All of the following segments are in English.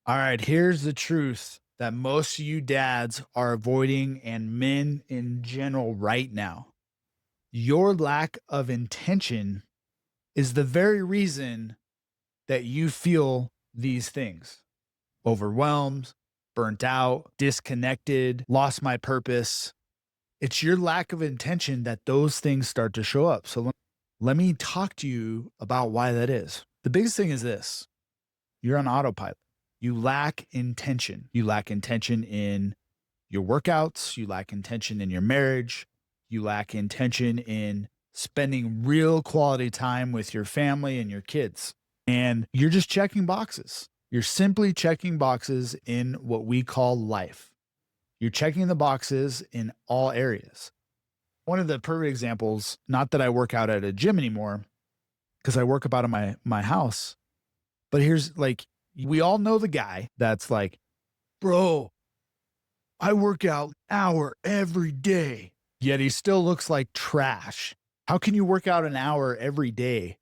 All right, here's the truth that most of you dads are avoiding and men in general right now. Your lack of intention is the very reason that you feel these things: overwhelmed, burnt out, disconnected, lost my purpose. It's your lack of intention that those things start to show up. So let me talk to you about why that is. The biggest thing is this: you're on autopilot. You lack intention. You lack intention in your workouts. You lack intention in your marriage. You lack intention in spending real quality time with your family and your kids. And you're just checking boxes. You're simply checking boxes in what we call life. You're checking the boxes in all areas. One of the perfect examples, not that I work out at a gym anymore, because I work up out of my house, but here's like, we all know the guy that's like, bro, I work out an hour every day, yet he still looks like trash. How can you work out an hour every day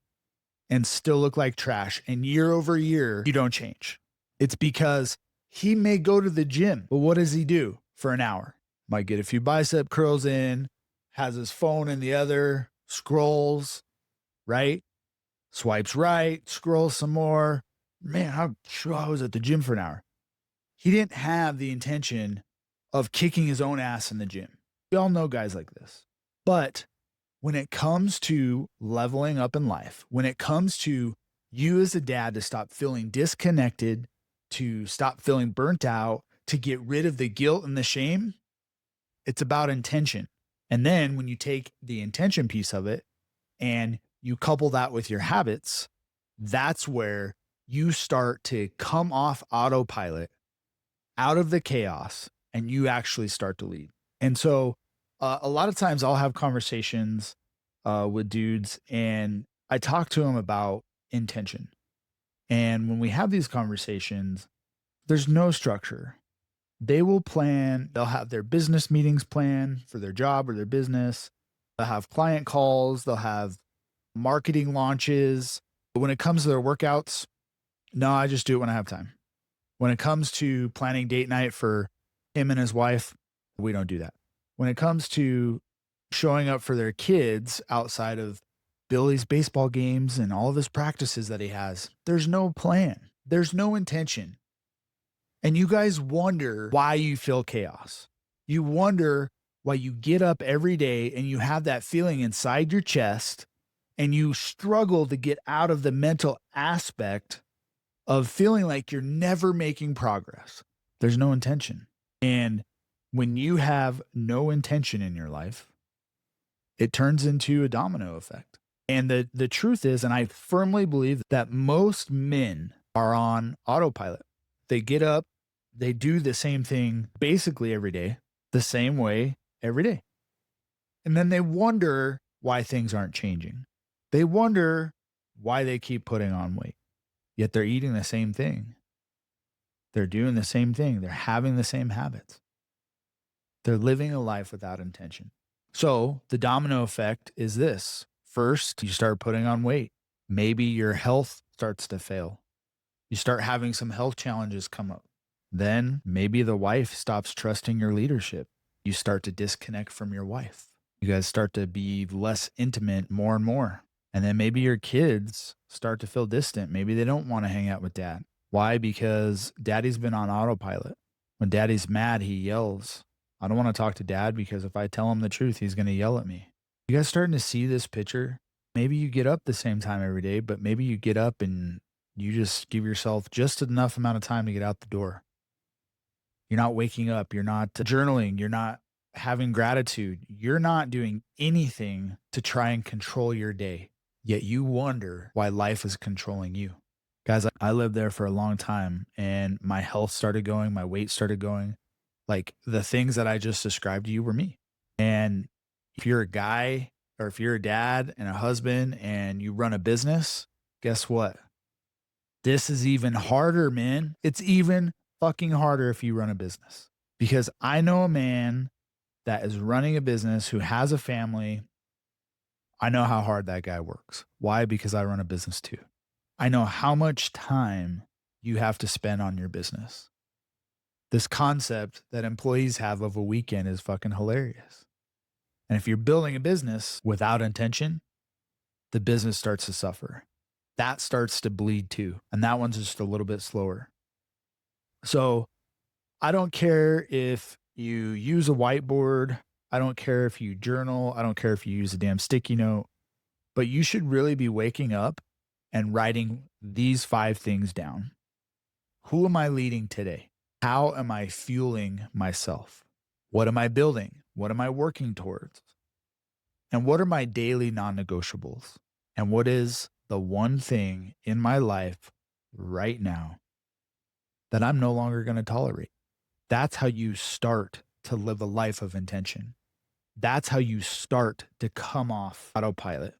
and still look like trash? And year over year, you don't change. It's because he may go to the gym, but what does he do for an hour? Might get a few bicep curls in, has his phone in the other, scrolls, right? Swipes right, scrolls some more. Man, I was at the gym for an hour. He didn't have the intention of kicking his own ass in the gym. We all know guys like this. But when it comes to leveling up in life, when it comes to you as a dad to stop feeling disconnected, to stop feeling burnt out, to get rid of the guilt and the shame, it's about intention. And then when you take the intention piece of it and you couple that with your habits, that's where you start to come off autopilot, out of the chaos, and you actually start to lead. And so a lot of times I'll have conversations with dudes and I talk to them about intention. And when we have these conversations, there's no structure. They will plan, they'll have their business meetings planned for their job or their business. They'll have client calls, they'll have marketing launches. But when it comes to their workouts, no, I just do it when I have time. When it comes to planning date night for him and his wife, we don't do that. When it comes to showing up for their kids outside of Billy's baseball games and all of his practices that he has, there's no plan. There's no intention. And you guys wonder why you feel chaos. You wonder why you get up every day and you have that feeling inside your chest and you struggle to get out of the mental aspect of feeling like you're never making progress. There's no intention. And when you have no intention in your life, it turns into a domino effect. And the truth is, and I firmly believe that most men are on autopilot. They get up, they do the same thing basically every day, the same way every day. And then they wonder why things aren't changing. They wonder why they keep putting on weight, yet they're eating the same thing. They're doing the same thing. They're having the same habits. They're living a life without intention. So the domino effect is this. First, you start putting on weight. Maybe your health starts to fail. You start having some health challenges come up. Then maybe the wife stops trusting your leadership. You start to disconnect from your wife. You guys start to be less intimate more and more. And then maybe your kids start to feel distant. Maybe they don't want to hang out with dad. Why? Because daddy's been on autopilot. When daddy's mad, he yells. I don't want to talk to dad because if I tell him the truth, he's going to yell at me. You guys starting to see this picture? Maybe you get up the same time every day, but maybe you get up and you just give yourself just enough amount of time to get out the door. You're not waking up. You're not journaling. You're not having gratitude. You're not doing anything to try and control your day. Yet you wonder why life is controlling you. Guys, I lived there for a long time and my health started going, my weight started going. Like the things that I just described to you were me. And if you're a guy or if you're a dad and a husband and you run a business, guess what? This is even harder, man. It's even fucking harder if you run a business. Because I know a man that is running a business who has a family. I know how hard that guy works. Why? Because I run a business too. I know how much time you have to spend on your business. This concept that employees have of a weekend is fucking hilarious. And if you're building a business without intention, the business starts to suffer. That starts to bleed too. And that one's just a little bit slower. So I don't care if you use a whiteboard. I don't care if you journal. I don't care if you use a damn sticky note, but you should really be waking up and writing these 5 things down. Who am I leading today? How am I fueling myself? What am I building? What am I working towards? And what are my daily non negotiables? And what is the one thing in my life right now that I'm no longer going to tolerate? That's how you start to live a life of intention. That's how you start to come off autopilot,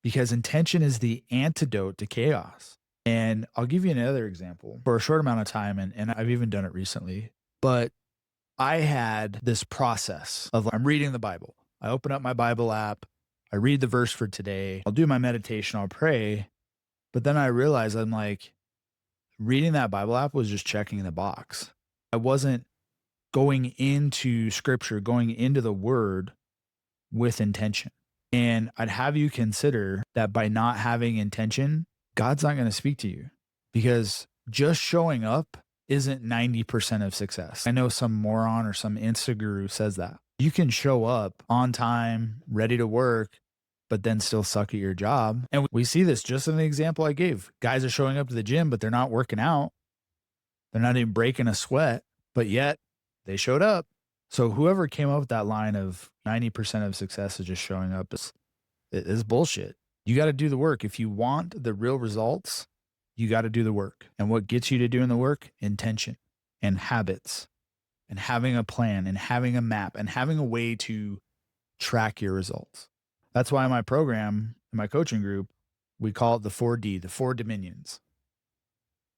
because intention is the antidote to chaos. And I'll give you another example for a short amount of time. And I've even done it recently, but I had this process of I'm reading the Bible. I open up my Bible app. I read the verse for today. I'll do my meditation. I'll pray. But then I realized I'm like, reading that Bible app was just checking the box. I wasn't going into scripture, going into the word with intention. And I'd have you consider that by not having intention, God's not going to speak to you, because just showing up isn't 90% of success. I know some moron or some Insta guru says that. You can show up on time, ready to work, but then still suck at your job. And we see this just in the example I gave. Guys are showing up to the gym, but they're not working out. They're not even breaking a sweat, but yet they showed up. So whoever came up with that line of 90% of success is just showing up is bullshit. You got to do the work. If you want the real results, you got to do the work. And what gets you to doing the work? Intention and habits and having a plan and having a map and having a way to track your results. That's why in my program, in my coaching group, we call it the 4D, the 4 dominions.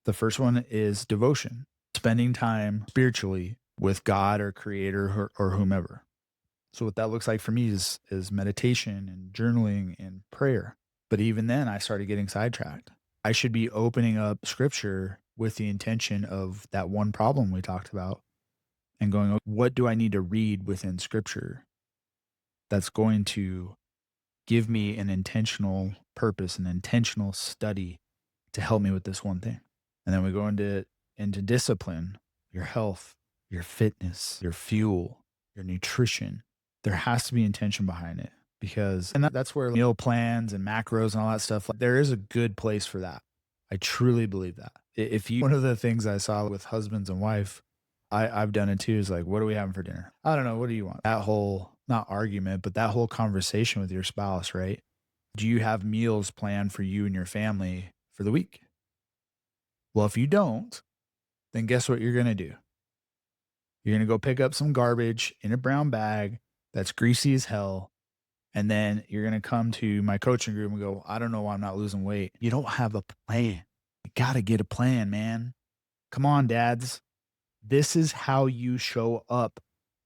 The first one is devotion, spending time spiritually with God or creator or whomever. So what that looks like for me is meditation and journaling and prayer. But even then I started getting sidetracked. I should be opening up scripture with the intention of that one problem we talked about and going, what do I need to read within scripture that's going to give me an intentional purpose, an intentional study to help me with this one thing. And then we go into discipline, your health, your fitness, your fuel, your nutrition. There has to be intention behind it, because that's where meal plans and macros and all that stuff, like, there is a good place for that. I truly believe that. One of the things I saw with husbands and wife, I've done it too, is like, what are we having for dinner? I don't know. What do you want? That whole, not argument, but that whole conversation with your spouse, right? Do you have meals planned for you and your family for the week? Well, if you don't, then guess what you're going to do? You're going to go pick up some garbage in a brown bag that's greasy as hell. And then you're going to come to my coaching group and go, I don't know why I'm not losing weight. You don't have a plan. You got to get a plan, man. Come on, dads. This is how you show up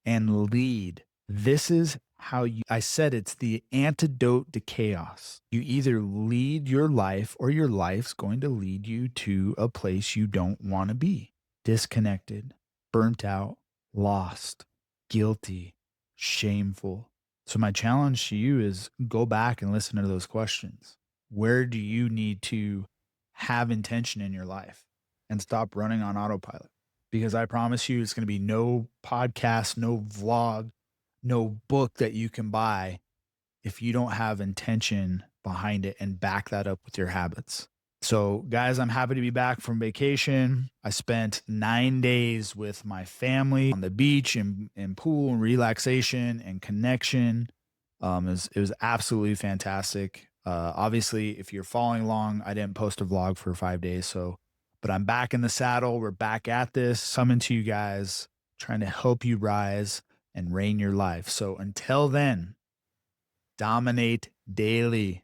and lead. This is how I said it's the antidote to chaos. You either lead your life or your life's going to lead you to a place you don't want to be. Disconnected, burnt out, lost, guilty, shameful. So my challenge to you is go back and listen to those questions. Where do you need to have intention in your life and stop running on autopilot? Because I promise you, it's going to be no podcast, no vlog, no book that you can buy if you don't have intention behind it and back that up with your habits. So, guys, I'm happy to be back from vacation. I spent 9 days with my family on the beach and pool and relaxation and connection. It was absolutely fantastic. Obviously, if you're following along, I didn't post a vlog for 5 days. But I'm back in the saddle. We're back at this, coming to you guys, trying to help you rise and reign your life. So until then, dominate daily.